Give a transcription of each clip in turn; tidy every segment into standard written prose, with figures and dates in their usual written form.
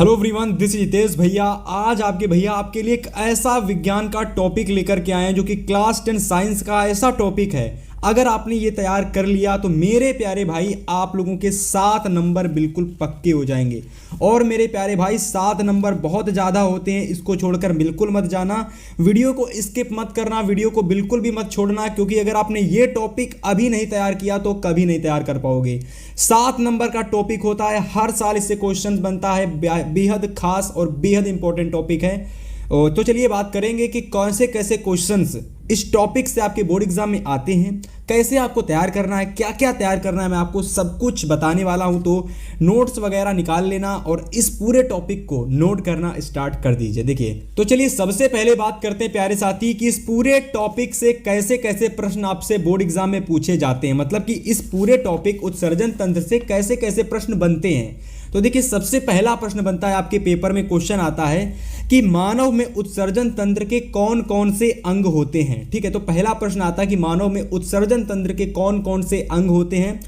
Hello everyone, this is Hitesh भैया। आज आपके भैया आपके लिए एक ऐसा विज्ञान का टॉपिक लेकर के आए हैं जो कि क्लास 10 साइंस का ऐसा टॉपिक है। अगर आपने ये तैयार कर लिया तो मेरे प्यारे भाई आप लोगों के 7 नंबर बिल्कुल पक्के हो जाएंगे। और मेरे प्यारे भाई 7 नंबर बहुत ज़्यादा होते हैं, इसको छोड़कर बिल्कुल मत जाना। वीडियो को स्किप मत करना, वीडियो को बिल्कुल भी मत छोड़ना, क्योंकि अगर आपने ये टॉपिक अभी नहीं तैयार किया तो कभी नहीं तैयार कर पाओगे। 7 नंबर का टॉपिक होता है, हर साल इससे क्वेश्चन बनता है, बेहद खास और बेहद इंपॉर्टेंट टॉपिक है। तो चलिए बात करेंगे कि कौन से कैसे क्वेश्चंस इस टॉपिक से आपके बोर्ड एग्जाम में आते हैं, कैसे आपको तैयार करना है, क्या क्या तैयार करना है, मैं आपको सब कुछ बताने वाला हूं। तो नोट्स वगैरह निकाल लेना और इस पूरे टॉपिक को नोट करना स्टार्ट कर दीजिए। देखिए, तो चलिए सबसे पहले बात करते हैं प्यारे साथी कि इस पूरे टॉपिक से कैसे कैसे प्रश्न आपसे बोर्ड एग्जाम में पूछे जाते हैं, मतलब कि इस पूरे टॉपिक उत्सर्जन तंत्र से कैसे कैसे प्रश्न बनते हैं। तो देखिए, सबसे पहला प्रश्न बनता है, आपके पेपर में क्वेश्चन आता है कि मानव में उत्सर्जन तंत्र के कौन कौन से अंग होते हैं। ठीक है, तो पहला प्रश्न आता है कि मानव में उत्सर्जन तंत्र के कौन कौन से अंग होते हैं।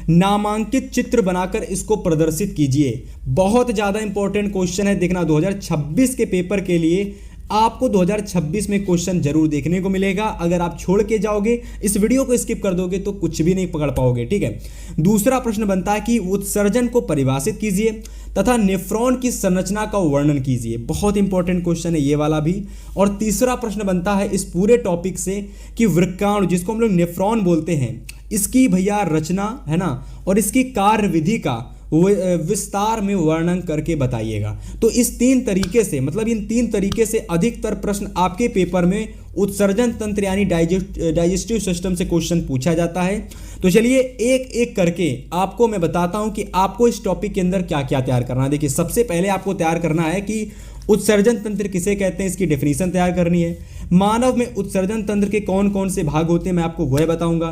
नामांकित चित्र बनाकर इसको प्रदर्शित कीजिए। बहुत ज्यादा इंपॉर्टेंट क्वेश्चन है, देखना 2026 के पेपर के लिए आपको 2026 में क्वेश्चन जरूर देखने को मिलेगा। अगर आप छोड़ के जाओगे, इस वीडियो को स्किप कर दोगे तो कुछ भी नहीं पकड़ पाओगे। ठीक है, दूसरा प्रश्न बनता है कि उत्सर्जन को परिभाषित कीजिए तथा नेफ्रॉन की संरचना का वर्णन कीजिए। बहुत इंपॉर्टेंट क्वेश्चन है ये वाला भी। और तीसरा प्रश्न बनता है इस पूरे टॉपिक से कि वृक्काणु, जिसको हम लोग नेफ्रॉन बोलते हैं, इसकी भैया रचना है ना, और इसकी कार्यविधि का विस्तार में वर्णन करके बताइएगा। तो इस 3 तरीके से, मतलब इन 3 तरीके से अधिकतर प्रश्न आपके पेपर में उत्सर्जन तंत्र यानी डाइजेस्टिव सिस्टम से क्वेश्चन पूछा जाता है। तो चलिए एक एक करके आपको मैं बताता हूं कि आपको इस टॉपिक के अंदर क्या क्या तैयार करना है। देखिए, सबसे पहले आपको तैयार करना है कि उत्सर्जन तंत्र किसे कहते हैं, इसकी डेफिनेशन तैयार करनी है। मानव में उत्सर्जन तंत्र के कौन कौन से भाग होते हैं मैं आपको वह बताऊंगा।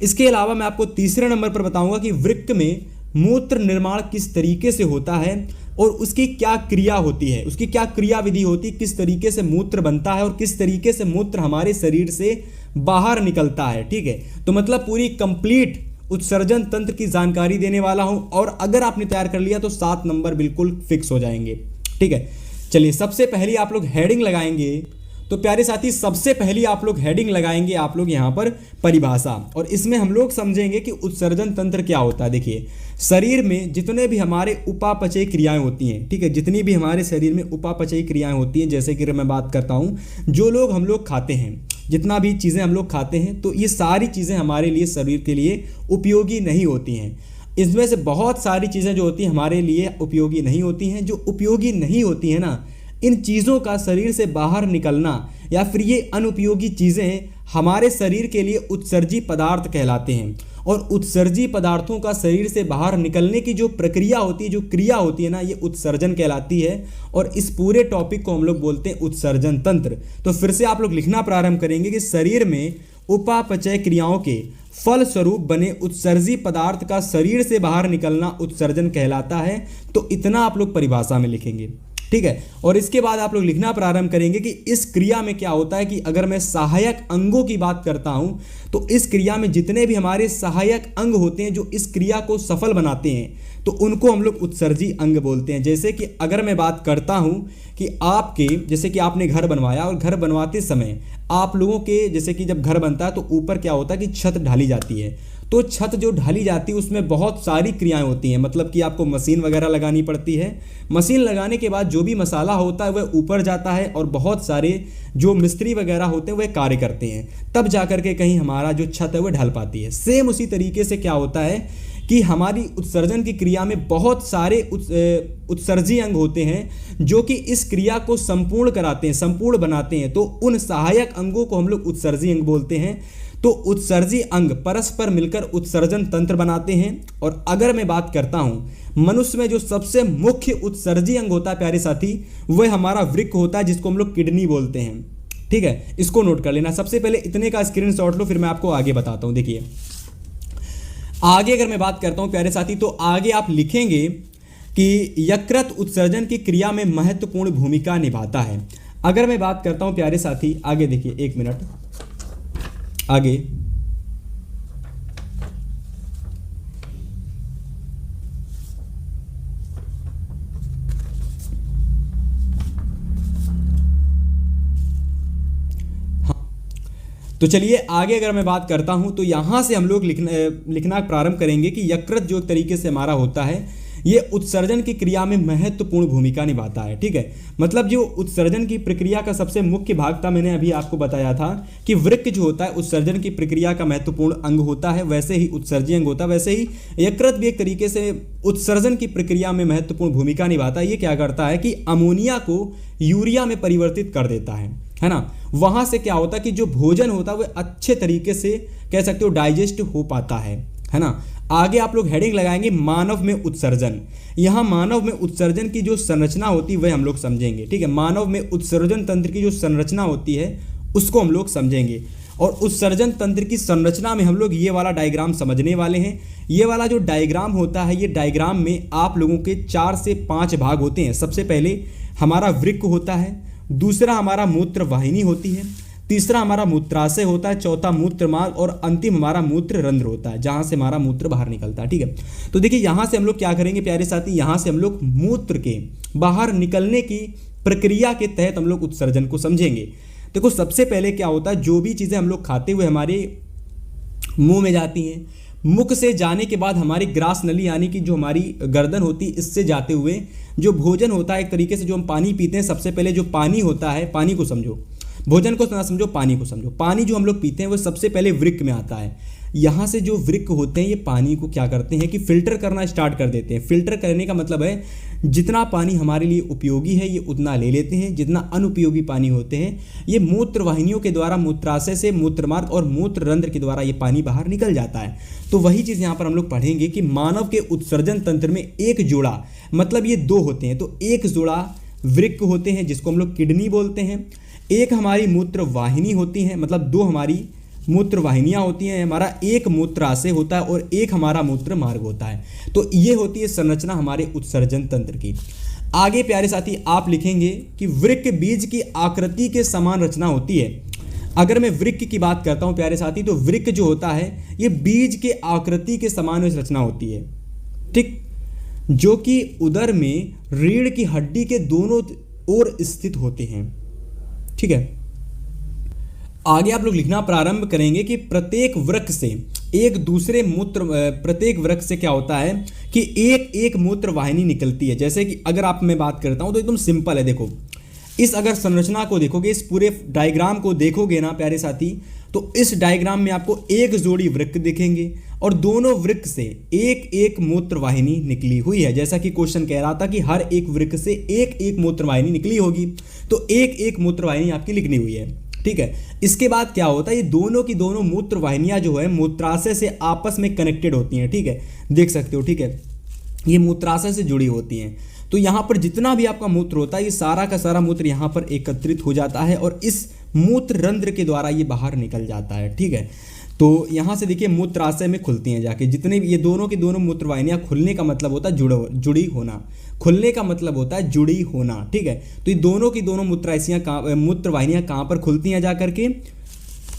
इसके अलावा मैं आपको तीसरे नंबर पर बताऊंगा कि वृक्क में मूत्र निर्माण किस तरीके से होता है और उसकी क्या क्रिया होती है, उसकी क्या क्रिया विधि होती है, किस तरीके से मूत्र बनता है और किस तरीके से मूत्र हमारे शरीर से बाहर निकलता है। ठीक है, तो मतलब पूरी कंप्लीट उत्सर्जन तंत्र की जानकारी देने वाला हूं। और अगर आपने तैयार कर लिया तो 7 नंबर बिल्कुल फिक्स हो जाएंगे। ठीक है, चलिए सबसे पहले आप लोग हेडिंग लगाएंगे। तो प्यारे साथी, सबसे पहली आप लोग हेडिंग लगाएंगे आप लोग यहाँ पर परिभाषा, और इसमें हम लोग समझेंगे कि उत्सर्जन तंत्र क्या होता है। देखिए, शरीर में जितने भी हमारे उपापचयी क्रियाएं होती हैं, ठीक है, जितनी भी हमारे शरीर में उपापचयी क्रियाएं होती हैं, जैसे कि मैं बात करता हूँ जो लोग हम लोग खाते हैं, जितना भी चीज़ें हम लोग खाते हैं, तो ये सारी चीज़ें हमारे लिए, शरीर के लिए उपयोगी नहीं होती हैं। इसमें से बहुत सारी चीज़ें जो होती हैं हमारे लिए उपयोगी नहीं होती हैं। जो उपयोगी नहीं होती हैं ना, इन चीज़ों का शरीर से बाहर निकलना या फिर ये अनुपयोगी चीज़ें हमारे शरीर के लिए उत्सर्जी पदार्थ कहलाते हैं। और उत्सर्जी पदार्थों का शरीर से बाहर निकलने की जो प्रक्रिया होती है, जो क्रिया होती है ना, ये उत्सर्जन कहलाती है। और इस पूरे टॉपिक को हम लोग बोलते हैं उत्सर्जन तंत्र। तो फिर से आप लोग लिखना प्रारंभ करेंगे कि शरीर में उपापचय क्रियाओं के फलस्वरूप बने उत्सर्जी पदार्थ का शरीर से बाहर निकलना उत्सर्जन कहलाता है। तो इतना आप लोग परिभाषा में लिखेंगे। ठीक है, और इसके बाद आप लोग लिखना प्रारंभ करेंगे कि इस क्रिया में क्या होता है कि अगर मैं सहायक अंगों की बात करता हूं तो इस क्रिया में जितने भी हमारे सहायक अंग होते हैं जो इस क्रिया को सफल बनाते हैं, तो उनको हम लोग उत्सर्जी अंग बोलते हैं। जैसे कि अगर मैं बात करता हूं कि आपके, जैसे कि आपने घर बनवाया और घर बनवाते समय आप लोगों के, जैसे कि जब घर बनता है तो ऊपर क्या होता है कि छत ढाली जाती है। तो छत जो ढाली जाती है उसमें बहुत सारी क्रियाएं होती हैं, मतलब कि आपको मशीन वगैरह लगानी पड़ती है। मशीन लगाने के बाद जो भी मसाला होता है वह ऊपर जाता है और बहुत सारे जो मिस्त्री वगैरह होते हैं वह कार्य करते हैं, तब जाकर के कहीं हमारा जो छत है वह ढल पाती है। सेम उसी तरीके से क्या होता है कि हमारी उत्सर्जन की क्रिया में बहुत सारे उत्सर्जी अंग होते हैं जो कि इस क्रिया को संपूर्ण कराते हैं, संपूर्ण बनाते हैं। तो उन सहायक अंगों को हम लोग उत्सर्जी अंग बोलते हैं। तो उत्सर्जी अंग परस्पर मिलकर उत्सर्जन तंत्र बनाते हैं। और अगर मैं बात करता हूं मनुष्य में जो सबसे मुख्य उत्सर्जी अंग होता है प्यारे साथी, वह हमारा वृक्क होता है, जिसको हम लोग किडनी बोलते हैं। ठीक है, इसको नोट कर लेना। सबसे पहले इतने का स्क्रीनशॉट लो, फिर मैं आपको आगे बताता हूं। देखिए, आगे अगर मैं बात करता हूं प्यारे साथी, तो आगे आप लिखेंगे कि यकृत उत्सर्जन की क्रिया में महत्वपूर्ण भूमिका निभाता है। अगर मैं बात करता हूं प्यारे साथी, आगे देखिए, 1 मिनट आगे, तो चलिए आगे अगर मैं बात करता हूं तो यहाँ से हम लोग लिखना प्रारंभ करेंगे कि यकृत जो तरीके से हमारा होता है ये उत्सर्जन की क्रिया में महत्वपूर्ण भूमिका निभाता है। ठीक है, मतलब जो उत्सर्जन की प्रक्रिया का सबसे मुख्य भाग था, मैंने अभी आपको बताया था कि वृक्क जो होता है उत्सर्जन की प्रक्रिया का महत्वपूर्ण अंग होता है, वैसे ही उत्सर्जी अंग होता है, वैसे ही यकृत भी एक तरीके से उत्सर्जन की प्रक्रिया में महत्वपूर्ण भूमिका निभाता है। ये क्या करता है कि अमोनिया को यूरिया में परिवर्तित कर देता है ना। वहां से क्या होता है कि जो भोजन होता है वो अच्छे तरीके से कह सकते हो डाइजेस्ट हो पाता है ना। आगे आप लोग हेडिंग लगाएंगे मानव में उत्सर्जन। यहाँ मानव में उत्सर्जन की जो संरचना होती है वह हम लोग समझेंगे। ठीक है, मानव में उत्सर्जन तंत्र की जो संरचना होती है उसको हम लोग समझेंगे। और उत्सर्जन तंत्र की संरचना में हम लोग ये वाला डायग्राम समझने वाले हैं। ये वाला जो डायग्राम होता है, ये डायग्राम में आप लोगों के 4 से 5 भाग होते हैं। सबसे पहले हमारा वृक्क होता है, दूसरा हमारा मूत्र वाहिनी होती है, तीसरा हमारा मूत्राशय होता है, चौथा मूत्र मार्ग और अंतिम हमारा मूत्र रंध्र होता है, जहां से हमारा मूत्र बाहर निकलता है। ठीक है, तो देखिए यहां से हम लोग क्या करेंगे प्यारे साथी, यहां से हम लोग मूत्र के बाहर निकलने की प्रक्रिया के तहत हम लोग उत्सर्जन को समझेंगे। देखो सबसे पहले क्या होता है, जो भी चीज़ें हम लोग खाते हुए हमारे मुंह में जाती हैं, मुख से जाने के बाद हमारी ग्रास नली यानी कि जो हमारी गर्दन होती है इससे जाते हुए जो भोजन होता है, एक तरीके से जो हम पानी पीते हैं, सबसे पहले जो पानी होता है, पानी को समझो, भोजन को ना समझो, पानी को समझो। पानी जो हम लोग पीते हैं वो सबसे पहले वृक्क में आता है। यहाँ से जो वृक्क होते हैं ये पानी को क्या करते हैं कि फिल्टर करना स्टार्ट कर देते हैं। फिल्टर करने का मतलब है जितना पानी हमारे लिए उपयोगी है ये उतना ले लेते हैं, जितना अनुपयोगी पानी होते हैं ये मूत्र वाहिनियों के द्वारा मूत्राशय से मूत्रमार्ग और मूत्र रंध्र के द्वारा ये पानी बाहर निकल जाता है। तो वही चीज़ यहाँ पर हम लोग पढ़ेंगे कि मानव के उत्सर्जन तंत्र में एक जोड़ा, मतलब ये 2 होते हैं, तो एक जोड़ा वृक्क होते हैं जिसको हम लोग किडनी बोलते हैं, एक हमारी मूत्र वाहिनी होती है, मतलब 2 हमारी मूत्र वाहिनियाँ होती हैं, हमारा एक मूत्राशय होता है और एक हमारा मूत्र मार्ग होता है। तो ये होती है संरचना हमारे उत्सर्जन तंत्र की। आगे प्यारे साथी आप लिखेंगे कि वृक्क बीज की आकृति के समान रचना होती है। अगर मैं वृक्क की बात करता हूँ प्यारे साथी, तो वृक्क जो होता है ये बीज के आकृति के समान रचना होती है, ठीक, जो कि उदर में रीढ़ की हड्डी के दोनों ओर स्थित होते हैं। ठीक है, आगे आप लोग लिखना प्रारंभ करेंगे कि प्रत्येक वृक्क से एक दूसरे मूत्र, प्रत्येक वृक्क से क्या होता है कि एक एक मूत्र वाहिनी निकलती है। जैसे कि अगर आप मैं बात करता हूं तो एकदम सिंपल है। देखो इस अगर संरचना को देखोगे, इस पूरे डायग्राम को देखोगे ना प्यारे साथी, तो इस डायग्राम में आपको एक जोड़ी वृक्क दिखेंगे और दोनों वृक्क से एक एक मूत्र वाहिनी निकली हुई है। जैसा कि क्वेश्चन कह रहा था कि हर एक वृक्क से एक एक मूत्र वाहिनी निकली होगी, तो एक एक मूत्र वाहिनी आपकी लिखनी हुई है। ठीक है, इसके बाद क्या होता है, ये दोनों की दोनों मूत्र वाहिनियां जो है मूत्राशय से आपस में कनेक्टेड होती हैं। ठीक है, देख सकते हो। ठीक है, ये मूत्राशय से जुड़ी होती हैं। तो यहाँ पर जितना भी आपका मूत्र होता है ये सारा का सारा मूत्र यहाँ पर एकत्रित हो जाता है और इस मूत्र रंध्र के द्वारा ये बाहर निकल जाता है। ठीक है, तो यहाँ से देखिए मूत्राशय में खुलती हैं जाके, जितने भी ये दोनों की दोनों मूत्र वाहिनियाँ, खुलने का मतलब होता है जुड़ी होना, खुलने का मतलब होता है जुड़ी होना। ठीक है, तो ये दोनों की दोनों मूत्र वाहिनियाँ कहाँ पर खुलती हैं जाकर के,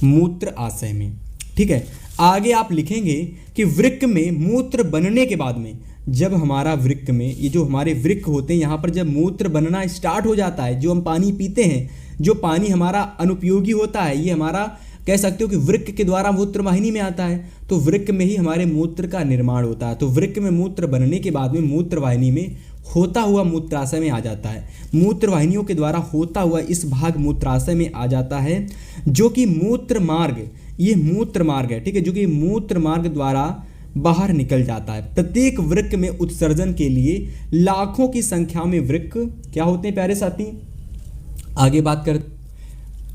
मूत्र आशय में। ठीक है, आगे आप लिखेंगे कि वृक्क में मूत्र बनने के बाद में, जब हमारा वृक्क में ये जो हमारे वृक्क होते हैं यहाँ पर जब मूत्र बनना स्टार्ट हो जाता है, जो हम पानी पीते हैं, जो पानी हमारा अनुपयोगी होता है, ये हमारा कह सकते हो कि वृक्क के द्वारा मूत्र वाहिनी में आता है, तो वृक्क में ही हमारे मूत्र का निर्माण होता है। तो वृक्क में मूत्र बनने के बाद में मूत्र वाहिनी में होता हुआ मूत्राशय में आ जाता है, मूत्र वाहिनियों के द्वारा होता हुआ इस भाग मूत्राशय में आ जाता है, जो कि मूत्र मार्ग, ये मूत्र मार्ग है। ठीक है, जो कि मूत्र मार्ग द्वारा बाहर निकल जाता है। प्रत्येक वृक्क में उत्सर्जन के लिए लाखों की संख्या में वृक्क क्या होते हैं प्यारे साथी, आगे बात कर,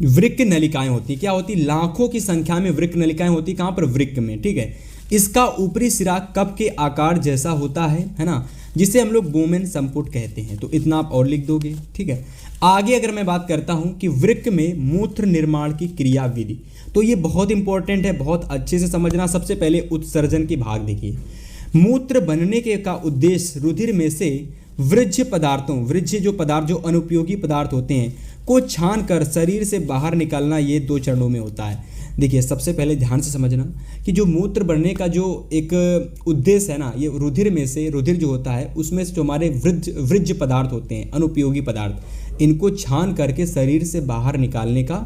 वृक्क नलिकाएं होती, क्या होती, लाखों की संख्या में वृक्क नलिकाएं होती, कहाँ पर, वृक्क में। ठीक है, इसका ऊपरी सिरा कप के आकार जैसा होता है ना, जिसे हम लोग बोमेन संपुट कहते हैं। तो इतना आप और लिख दोगे। ठीक है, आगे अगर मैं बात करता हूं कि वृक्क में मूत्र निर्माण की क्रिया विधि, तो ये बहुत इंपॉर्टेंट है, बहुत अच्छे से समझना। सबसे पहले उत्सर्जन के भाग देखिए। मूत्र बनने के का उद्देश्य रुधिर में से वृज्य पदार्थों, वृज्य जो पदार्थ, जो अनुपयोगी पदार्थ होते हैं, को छान कर शरीर से बाहर निकालना, ये 2 चरणों में होता है। देखिए सबसे पहले ध्यान से समझना कि जो मूत्र बनने का जो एक उद्देश्य है ना, ये रुधिर में से, रुधिर जो होता है उसमें से जो हमारे वृज्य पदार्थ होते हैं, अनुपयोगी पदार्थ, इनको छान करके शरीर से बाहर निकालने का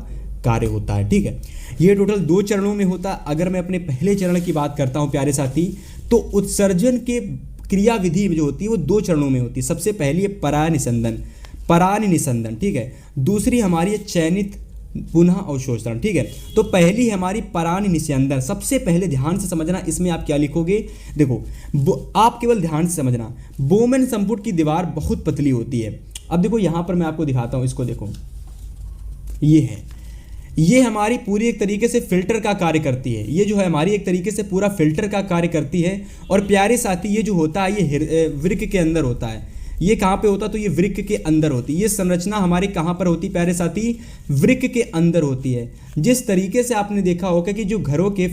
कार्य होता है। ठीक है, ये टोटल 2 चरणों में होता है। अगर मैं अपने पहले चरण की बात करता हूँ प्यारे साथी, तो उत्सर्जन के क्रियाविधि जो होती है वो 2 चरणों में होती है। सबसे पहली है पराय निस्यंदन, ठीक है। दूसरी हमारी है चयनित पुनः अवशोषण, ठीक है। तो पहली हमारी पराय निस्यंदन। सबसे पहले ध्यान से समझना, इसमें आप क्या लिखोगे, देखो आप केवल ध्यान से समझना, बोमेन संपुट की दीवार बहुत पतली होती है। अब देखो यहाँ पर मैं आपको दिखाता हूँ, इसको देखो, ये है, ये हमारी पूरी एक तरीके से फिल्टर का कार्य करती है। ये जो है हमारी एक तरीके से पूरा फिल्टर का कार्य करती है। और प्यारे साथी ये जो होता है ये वृक्क के अंदर होता है। ये कहाँ पे होता है, तो ये वृक्क के अंदर होती है। ये संरचना हमारे कहाँ पर होती है प्यारे साथी, वृक्क के अंदर होती है। जिस तरीके से आपने देखा होगा कि जो घरों के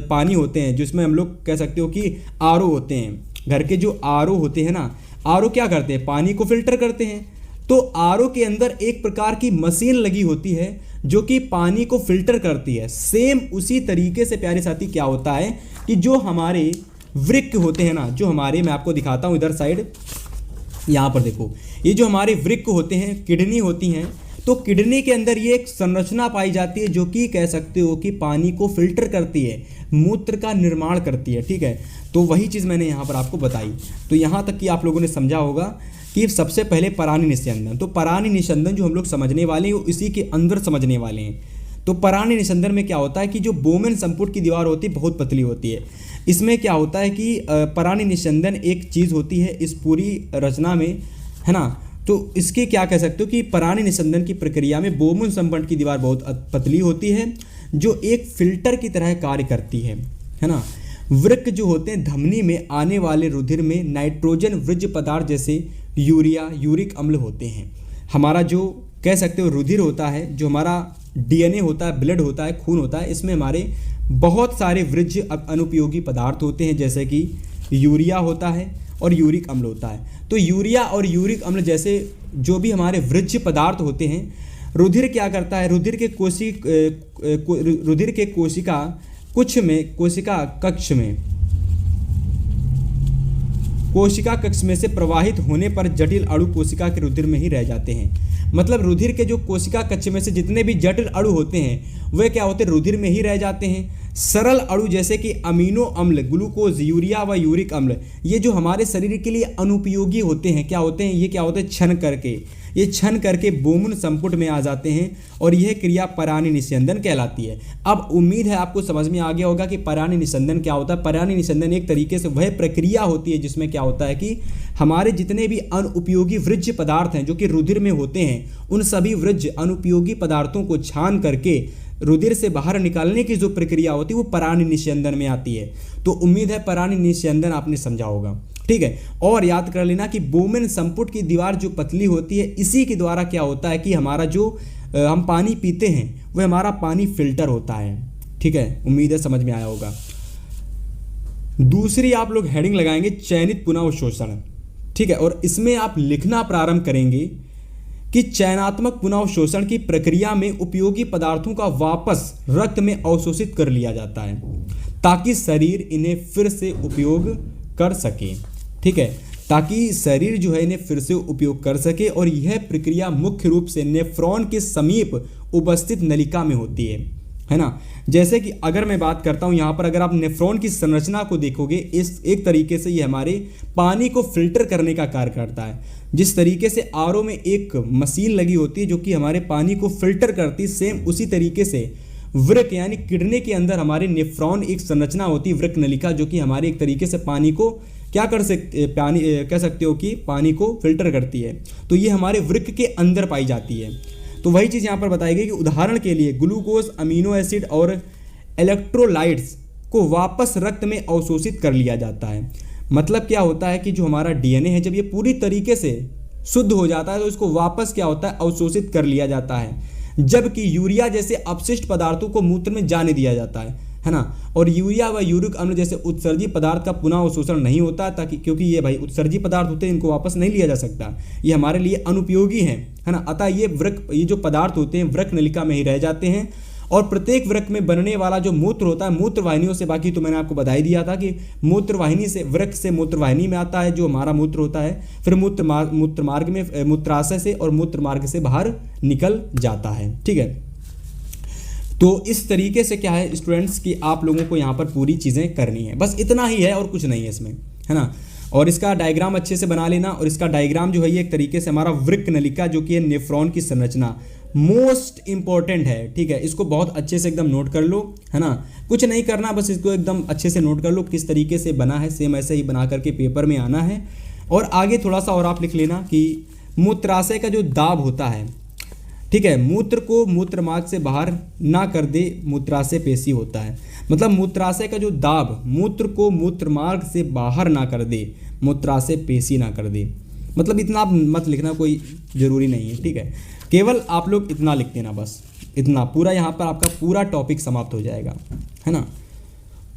पानी होते हैं, जिसमें हम लोग कह सकते हो कि आरओ होते हैं, घर के जो आरओ होते हैं ना, आरओ क्या करते हैं, पानी को फिल्टर करते हैं। तो आरओ के अंदर एक प्रकार की मशीन लगी होती है जो कि पानी को फिल्टर करती है। सेम उसी तरीके से प्यारे साथी क्या होता है कि जो हमारे वृक्क होते हैं ना, जो हमारे, मैं आपको दिखाता हूँ इधर साइड, यहाँ पर देखो, ये जो हमारे वृक्क होते हैं, किडनी होती हैं, तो किडनी के अंदर ये एक संरचना पाई जाती है जो कि कह सकते हो कि पानी को फिल्टर करती है, मूत्र का निर्माण करती है। ठीक है, तो वही चीज़ मैंने यहाँ पर आपको बताई। तो यहाँ तक कि आप लोगों ने समझा होगा कि सबसे पहले पराय निस्यंदन। तो पराय निस्यंदन जो हम लोग समझने वाले हैं वो इसी के अंदर समझने वाले हैं। तो पराय निस्यंदन में क्या होता है कि जो बोमेन संपुट की दीवार होती है बहुत पतली होती है। इसमें क्या होता है कि पराय निस्यंदन एक चीज़ होती है इस पूरी रचना में, है ना। तो इसके क्या कह सकते हो कि पराय निस्यंदन की प्रक्रिया में बोमेन संपुट की दीवार बहुत पतली होती है जो एक फिल्टर की तरह कार्य करती है ना। वृक्क जो होते हैं धमनी में आने वाले रुधिर में नाइट्रोजन वृज्य पदार्थ जैसे यूरिया, यूरिक अम्ल होते हैं। हमारा जो कह सकते हो रुधिर होता है, जो हमारा डीएनए होता है, ब्लड होता है, खून होता है, इसमें हमारे बहुत सारे वृज्य अनुपयोगी पदार्थ होते हैं जैसे कि यूरिया होता है और यूरिक अम्ल होता है। तो यूरिया और यूरिक अम्ल जैसे जो भी हमारे वृज्य पदार्थ होते हैं, रुधिर क्या करता है, रुधिर के कोशिका कक्ष में से प्रवाहित होने पर जटिल अणु कोशिका के रुधिर में ही रह जाते हैं। मतलब रुधिर के जो कोशिका कक्ष में से जितने भी जटिल अणु होते हैं वे क्या होते हैं, रुधिर में ही रह जाते हैं। सरल अणु जैसे कि अमीनो अम्ल, ग्लूकोज, यूरिया व यूरिक अम्ल, ये जो हमारे शरीर के लिए अनुपयोगी होते हैं, क्या होते हैं, ये क्या होते हैं, क्षण करके बोमेन संपुट में आ जाते हैं और यह क्रिया पराय निस्यंदन कहलाती है। अब उम्मीद है आपको समझ में आ गया होगा कि पराय निस्यंदन क्या होता है। पराय निस्यंदन एक तरीके से वह प्रक्रिया होती है जिसमें क्या होता है कि हमारे जितने भी अनुपयोगी वृज्य पदार्थ हैं जो कि रुधिर में होते हैं, उन सभी वृज्य अनुपयोगी पदार्थों को छान करके रुधिर से बाहर निकालने की जो प्रक्रिया होती है वो पराय निस्यंदन में आती है। तो उम्मीद है पराय निस्यंदन आपने समझा होगा। ठीक है, और याद कर लेना कि बोमेन संपुट की दीवार जो पतली होती है, इसी के द्वारा क्या होता है कि हमारा जो हम पानी पीते हैं वह हमारा पानी फिल्टर होता है। ठीक है, उम्मीद है समझ में आया होगा। दूसरी आप लोग हेडिंग लगाएंगे चयनित पुनः अवशोषण। ठीक है, और इसमें आप लिखना प्रारंभ करेंगे कि चयनात्मक पुनः अवशोषण की प्रक्रिया में उपयोगी पदार्थों का वापस रक्त में अवशोषित कर लिया जाता है ताकि शरीर इन्हें फिर से उपयोग कर सके। ठीक है, ताकि शरीर जो है इन्हें फिर से उपयोग कर सके। और यह प्रक्रिया मुख्य रूप से नेफ्रॉन के समीप उपस्थित नलिका में होती है ना। जैसे कि अगर मैं बात करता हूँ यहाँ पर, अगर आप नेफ्रॉन की संरचना को देखोगे, इस एक तरीके से ये हमारे पानी को फिल्टर करने का कार्य करता है। जिस तरीके से आरओ में एक मशीन लगी होती है जो कि हमारे पानी को फिल्टर करती है, सेम उसी तरीके से वृक्क यानी किडनी के अंदर हमारे नेफ्रॉन एक संरचना होती है, वृक्क नलिका, जो कि हमारे एक तरीके से पानी को क्या कर सकते, पानी कह सकते हो कि पानी को फिल्टर करती है। तो ये हमारे वृक्क के अंदर पाई जाती है। तो वही चीज़ यहाँ पर बताई गई कि उदाहरण के लिए ग्लूकोज, अमीनो एसिड और इलेक्ट्रोलाइट्स को वापस रक्त में अवशोषित कर लिया जाता है। मतलब क्या होता है कि जो हमारा डीएनए है जब ये पूरी तरीके से शुद्ध हो जाता है तो इसको वापस क्या होता है, अवशोषित कर लिया जाता है। जबकि यूरिया जैसे अपशिष्ट पदार्थों को मूत्र में जाने दिया जाता है ना। और यूरिया व यूरिक अम्ल जैसे उत्सर्जी पदार्थ का पुनः अवशोषण नहीं होता, ताकि क्योंकि ये भाई उत्सर्जी पदार्थ होते हैं, इनको वापस नहीं लिया जा सकता, ये हमारे लिए अनुपयोगी हैं, है ना। अतः ये जो पदार्थ होते हैं वृक्क नलिका में ही रह जाते हैं। और प्रत्येक वृक्क में बनने वाला जो मूत्र होता है, मूत्र वाहिनियों से, बाकी तो मैंने आपको बता ही दिया था कि मूत्र वाहिनी से, वृक्क से मूत्र वाहिनी में आता है जो हमारा मूत्र होता है, फिर मूत्र मार्ग में, मूत्राशय से और मूत्र मार्ग से बाहर निकल जाता है। ठीक है, तो इस तरीके से क्या है स्टूडेंट्स कि आप लोगों को यहाँ पर पूरी चीज़ें करनी है, बस इतना ही है और कुछ नहीं है इसमें, है ना। और इसका डायग्राम अच्छे से बना लेना। और इसका डायग्राम जो है ये एक तरीके से हमारा वृक्क नलिका जो कि है नेफ्रॉन की संरचना मोस्ट इंपॉर्टेंट है, ठीक है। इसको बहुत अच्छे से एकदम नोट कर लो, है ना। कुछ नहीं करना, बस इसको एकदम अच्छे से नोट कर लो किस तरीके से बना है, सेम ऐसे ही बना करके पेपर में आना है। और आगे थोड़ा सा और आप लिख लेना कि मूत्राशय का जो दाब होता है, ठीक है, मूत्र को मूत्र मार्ग से बाहर ना कर दे मूत्राशय पेशी होता है। मतलब मूत्राशय का जो दाब मूत्र को मूत्र मार्ग से बाहर ना कर दे मूत्राशय पेशी ना कर दे। मतलब इतना आप मत लिखना, कोई ज़रूरी नहीं है, ठीक है। केवल आप लोग इतना लिख देना, बस इतना पूरा यहाँ पर आपका पूरा टॉपिक समाप्त हो जाएगा, है ना।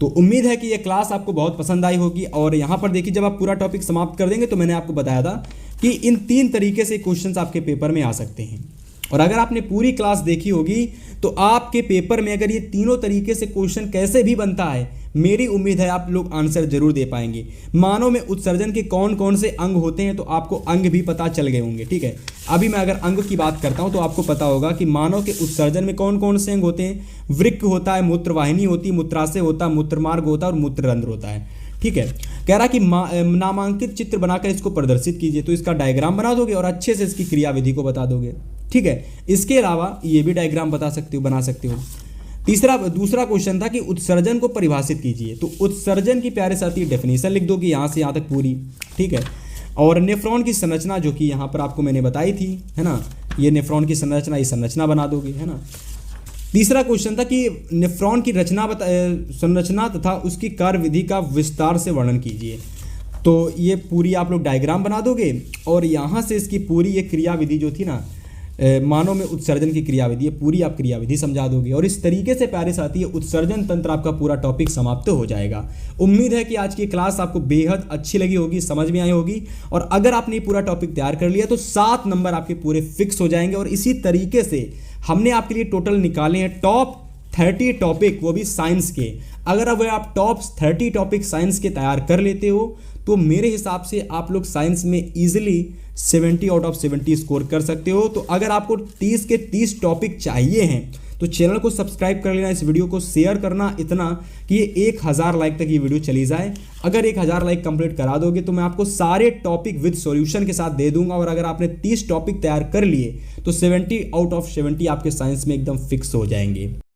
तो उम्मीद है कि ये क्लास आपको बहुत पसंद आई होगी। और यहाँ पर देखिए जब आप पूरा टॉपिक समाप्त कर देंगे तो मैंने आपको बताया था कि इन 3 तरीके से क्वेश्चंस आपके पेपर में आ सकते हैं। और अगर आपने पूरी क्लास देखी होगी तो आपके पेपर में अगर ये तीनों तरीके से क्वेश्चन कैसे भी बनता है, मेरी उम्मीद है आप लोग आंसर जरूर दे पाएंगे। मानव में उत्सर्जन के कौन कौन से अंग होते हैं तो आपको अंग भी पता चल गए होंगे, ठीक है। अभी मैं अगर अंग की बात करता हूं तो आपको पता होगा कि मानव के उत्सर्जन में कौन कौन से अंग होते हैं। वृक्क होता है, मूत्रवाहिनी होती है, मूत्राशय होता है, मूत्रमार्ग होता है और मूत्ररंध्र होता है, ठीक है। कह रहा कि नामांकित चित्र बनाकर इसको प्रदर्शित कीजिए। तो इसका डायग्राम बना दोगे और अच्छे से इसकी क्रियाविधि को बता दोगे, ठीक है। इसके अलावा ये भी डायग्राम बना सकते हो। दूसरा क्वेश्चन था कि उत्सर्जन को परिभाषित कीजिए। तो उत्सर्जन की प्यारे साथी डेफिनेशन लिख दोगे यहाँ से यहाँ तक पूरी, ठीक है। और नेफ्रॉन की संरचना जो कि यहाँ पर आपको मैंने बताई थी, है ना, ये नेफ्रॉन की संरचना, ये संरचना बना दोगे, है ना। तीसरा क्वेश्चन था कि नेफ्रॉन की संरचना तथा उसकी कार्यविधि का विस्तार से वर्णन कीजिए। तो ये पूरी आप लोग डायग्राम बना दोगे और यहाँ से इसकी पूरी ये क्रियाविधि जो थी ना, मानव में उत्सर्जन की क्रियाविधि, ये पूरी आप क्रियाविधि समझा दोगे। और इस तरीके से प्यारे साथी ये उत्सर्जन तंत्र आपका पूरा टॉपिक समाप्त हो जाएगा। उम्मीद है कि आज की क्लास आपको बेहद अच्छी लगी होगी, समझ में आई होगी। और अगर आपने पूरा टॉपिक तैयार कर लिया तो 7 नंबर आपके पूरे फिक्स हो जाएंगे। और इसी तरीके से हमने आपके लिए टोटल निकाले हैं टॉप 30 टॉपिक, वो भी साइंस के। अगर अब आप टॉप 30 टॉपिक साइंस के तैयार कर लेते हो तो मेरे हिसाब से आप लोग साइंस में इजीली 70 आउट ऑफ 70 स्कोर कर सकते हो। तो अगर आपको 30 के 30 टॉपिक चाहिए हैं तो चैनल को सब्सक्राइब कर लेना, इस वीडियो को शेयर करना इतना कि ये 1000 लाइक तक ये वीडियो चली जाए। अगर 1000 लाइक कंप्लीट करा दोगे तो मैं आपको सारे टॉपिक विद सॉल्यूशन के साथ दे दूंगा। और अगर आपने 30 टॉपिक तैयार कर लिए तो 70 आउट ऑफ 70 आपके साइंस में एकदम फिक्स हो जाएंगे।